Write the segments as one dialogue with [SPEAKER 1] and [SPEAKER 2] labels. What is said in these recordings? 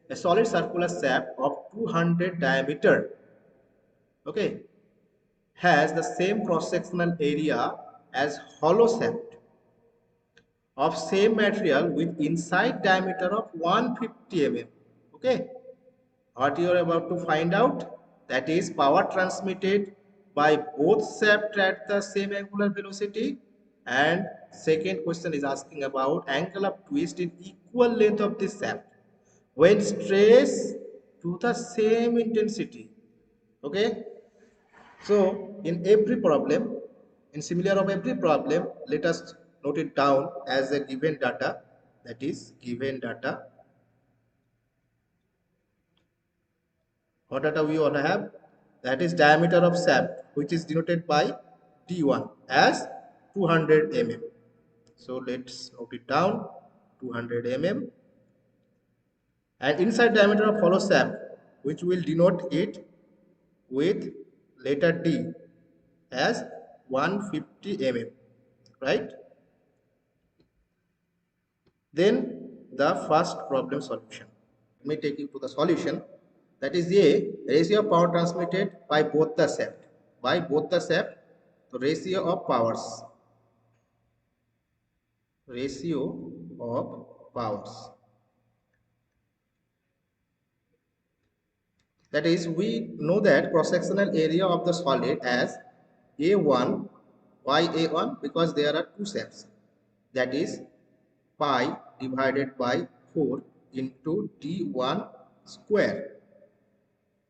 [SPEAKER 1] A solid circular shaft of 200 diameter, okay, has the same cross-sectional area as hollow shaft of same material with inside diameter of 150 mm. Okay, what you are about to find out, that is power transmitted by both shaft at the same angular velocity, and second question is asking about angle of twist in equal length of this shaft when stress to the same intensity. Okay, so in every problem, in similar of every problem, let us note it down as a given data, that is given data. What data we want to have? That is diameter of shaft, which is denoted by D1 as 200 mm. So let's note it down, 200 mm. And inside diameter of hollow shaft, which will denote it with letter D as 150 mm, right? Then the first problem solution. Let me take you to the solution. That is a ratio of power transmitted by both the shaft. By both the shaft, the ratio of powers. Ratio of powers. That is, we know that cross-sectional area of the solid as A1. Why A1? Because there are two shafts. That is pi divided by 4 into D1 square.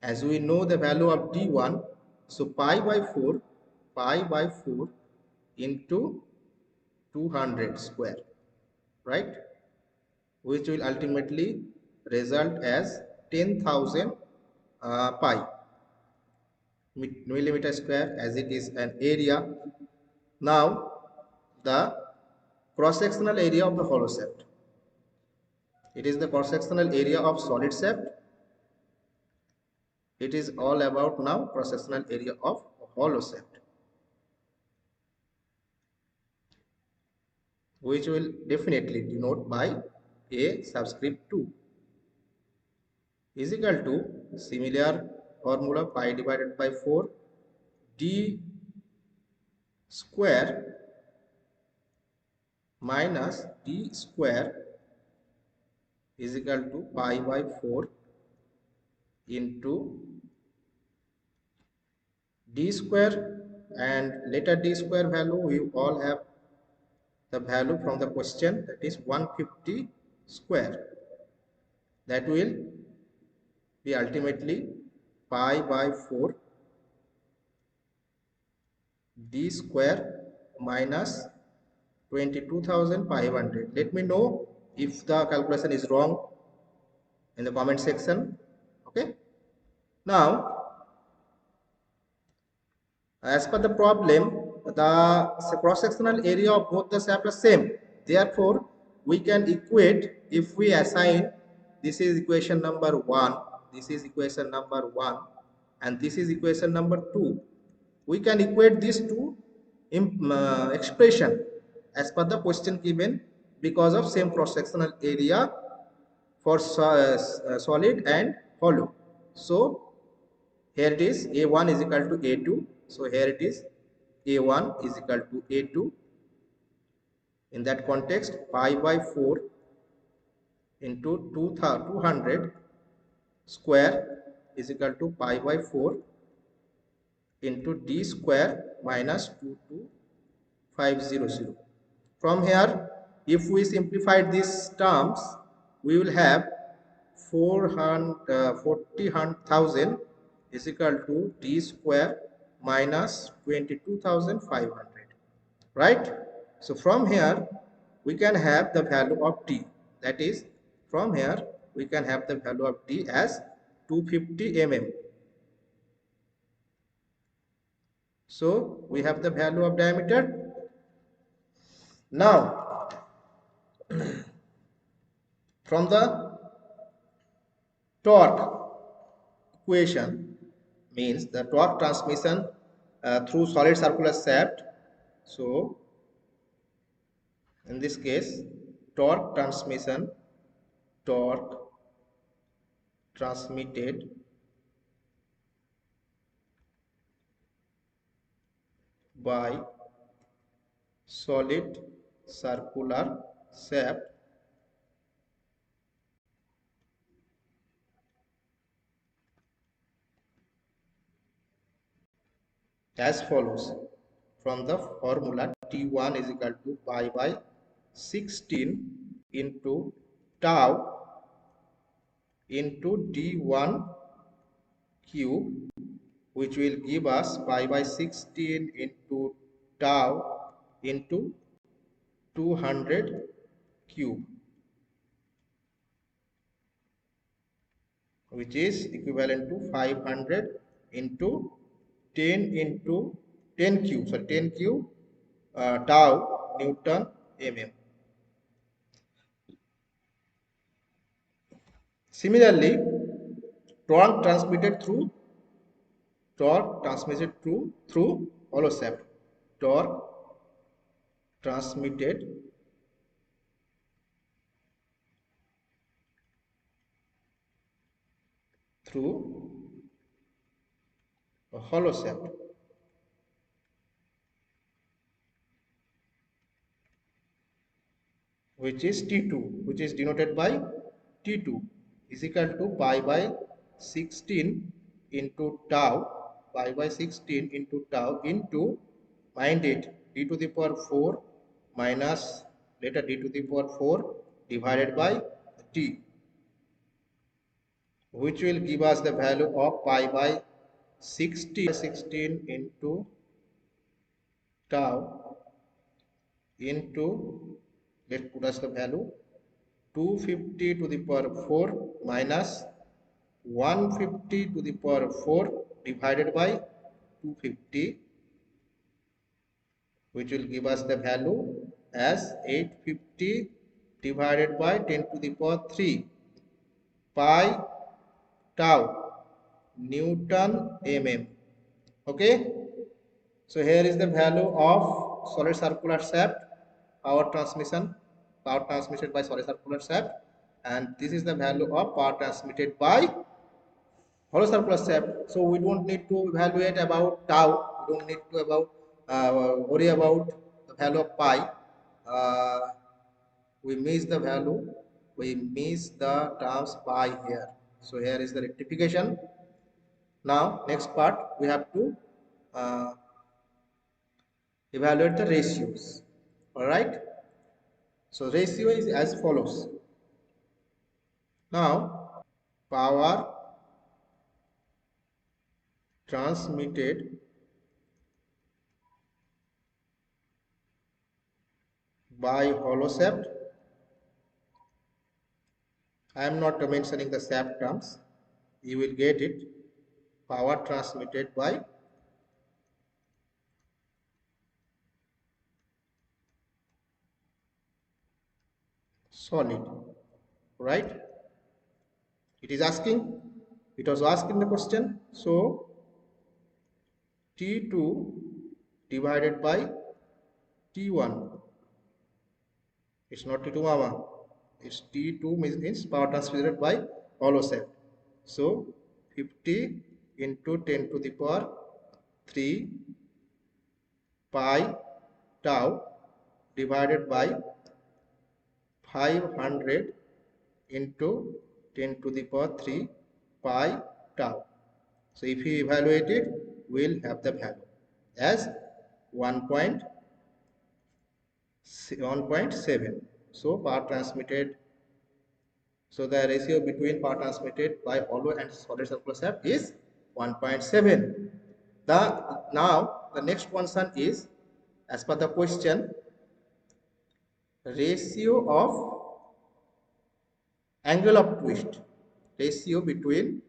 [SPEAKER 1] As we know the value of D1, so pi by 4 into 200 square, right? Which will ultimately result as 10,000 pi millimeter square, as it is an area. Now, the cross-sectional area of the hollow shaft. It is the cross-sectional area of solid shaft. It is all about now cross-sectional area of hollow shaft, which will definitely denote by a subscript 2 is equal to similar formula pi divided by 4 d square minus d square is equal to pi by 4 into d square, and later d square value we all have the value from the question, that is 150 square. That will be ultimately pi by 4 d square minus 22,500. Let me know if the calculation is wrong in the comment section. Okay, now as per the problem, the cross-sectional area of both the shaft are same. Therefore, we can equate, if we assign, this is equation number 1, this is equation number 1, and this is equation number 2. We can equate these two expression as per the question given, because of same cross-sectional area for solid and hollow. So here it is A1 is equal to A2. So here it is A1 is equal to A2. In that context, pi by 4 into 200 square is equal to pi by 4 into d square minus 22500. From here, if we simplify these terms, we will have 40,000 is equal to d square minus 22,500, right? So from here we can have the value of d, that is from here we can have the value of d as 250 mm. So we have the value of diameter. Now from the torque equation, means the torque transmission through solid circular shaft. So in this case, torque transmission, torque transmitted by solid circular shaft as follows. From the formula, T1 is equal to pi by 16 into tau into D1 cube, which will give us pi by 16 into tau into 200 cube, which is equivalent to 500 into 10 cube, so 10 cube tau Newton mm. Similarly, torque transmitted through hollow shaft. Torque transmitted through a hollow shaft, which is T2, which is denoted by T2 is equal to pi by 16 into tau, pi by 16 into tau into, mind it, d to the power 4 minus later d to the power 4 divided by t, which will give us the value of pi by 16 into tau into, let's put us the value 250 to the power 4 minus 150 to the power 4 divided by 250, which will give us the value as 850 divided by 10 to the power 3 pi tau Newton mm. Okay, so here is the value of solid circular shaft power transmitted by solid circular shaft, and this is the value of power transmitted by hollow circular shaft. So we don't need to evaluate about tau, we don't need to worry about the value of pi. uh, we miss the value, we miss the terms pi here, so here is the rectification. Now next part we have to uh, evaluate the ratios. All right, so ratio is as follows. Now power transmitted by hollow shaft, I am not mentioning the shaft terms, you will get it. Power transmitted by solid, right? It is asking, it was asking the question. So T2 divided by T1, it's not T2 mama, it's T2 means power transmitted by hollow shaft. So 50 into 10 to the power 3 pi tau divided by 500 into 10 to the power 3 pi tau. So if you evaluate it, we'll have the value as 1.7. So power transmitted, so the ratio between power transmitted by hollow and solid circular shaft is 1.7. Now the next concern is, as per the question, ratio of angle of twist, ratio between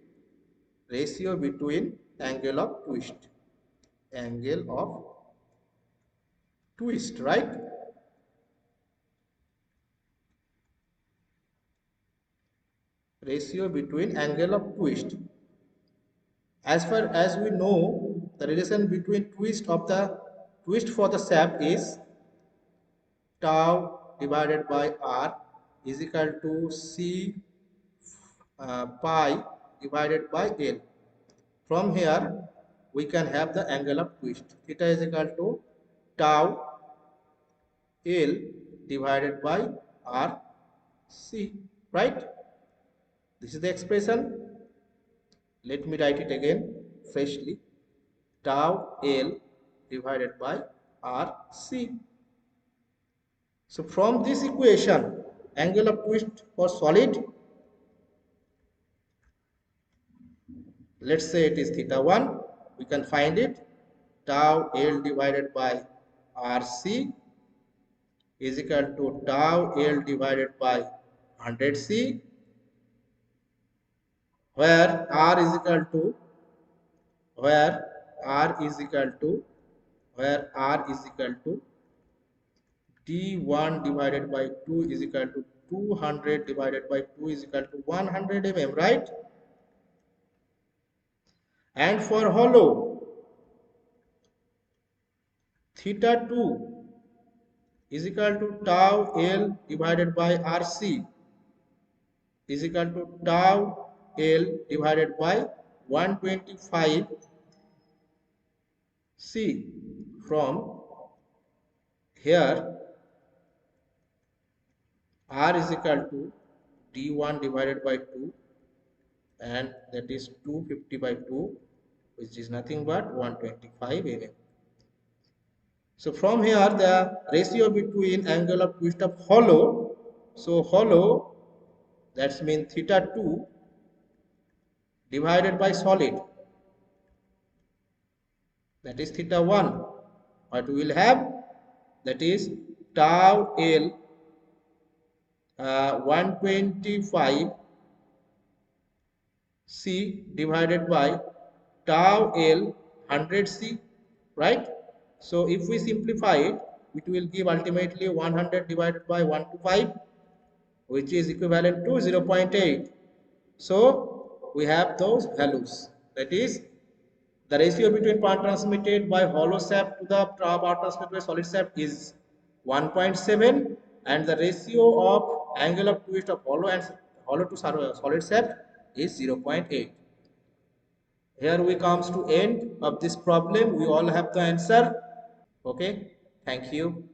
[SPEAKER 1] angle of twist, right? Ratio between angle of twist. As far as we know, the relation between twist for the shaft is tau divided by r is equal to c pi divided by L. From here, we can have the angle of twist. Theta is equal to tau L divided by RC, right? This is the expression. Let me write it again freshly. Tau L divided by RC. So from this equation, angle of twist for solid, let's say it is theta 1, we can find it. Tau L divided by RC is equal to tau L divided by 100C, where R is equal to where R is equal to D1 divided by 2 is equal to 200 divided by 2 is equal to 100 mm, right? And for hollow, theta 2 is equal to tau L divided by RC is equal to tau L divided by 125 C. From here, R is equal to D1 divided by 2, and that is 250 by 2, which is nothing but 125 mm. So from here, the ratio between angle of twist of hollow, so hollow, that means theta 2 divided by solid, that is theta 1, what we will have, that is tau L 125 C divided by tau L 100C, right? So if we simplify it, it will give ultimately 100 divided by 125, which is equivalent to 0.8. So we have those values. That is, the ratio between power transmitted by hollow shaft to the power transmitted by solid shaft is 1.7, and the ratio of angle of twist of hollow to solid shaft is 0.8. Here we comes to end of this problem. We all have the answer. Okay, thank you.